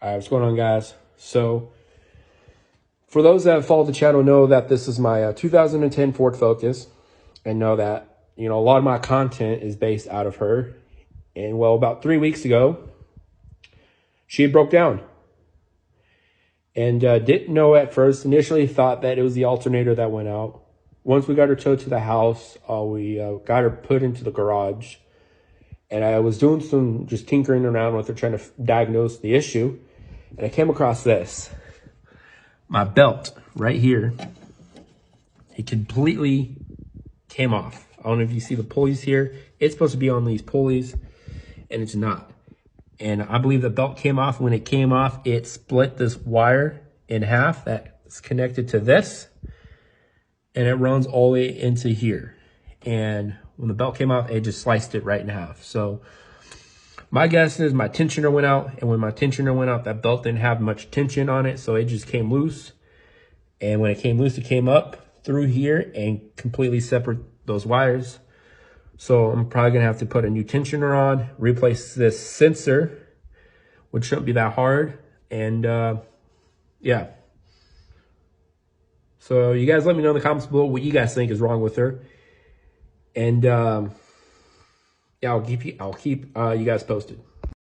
All right, what's going on, guys? So, for those that follow the channel, know that this is my 2010 Ford Focus, and know that a lot of my content is based out of her. And well, about 3 weeks ago, she had broke down, and didn't know at first. Initially, thought that it was the alternator that went out. Once we got her towed to the house, we got her put into the garage, and I was doing some just tinkering around with her, trying to diagnose the issue. And I came across this. My belt right here, it completely came off. I don't know if you see the pulleys here. It's supposed to be on these pulleys, and it's not. And I believe the belt came off. When it came off, it split this wire in half that's connected to this, and it runs all the way into here. And when the belt came off, it just sliced it right in half. So my guess is my tensioner went out, and when my tensioner went out, that belt didn't have much tension on it, so it just came loose. And when it came loose, it came up through here and completely separate those wires. So I'm probably gonna have to put a new tensioner on, replace this sensor, which shouldn't be that hard. And yeah. So you guys let me know in the comments below what you guys think is wrong with her. And yeah, I'll keep you guys posted.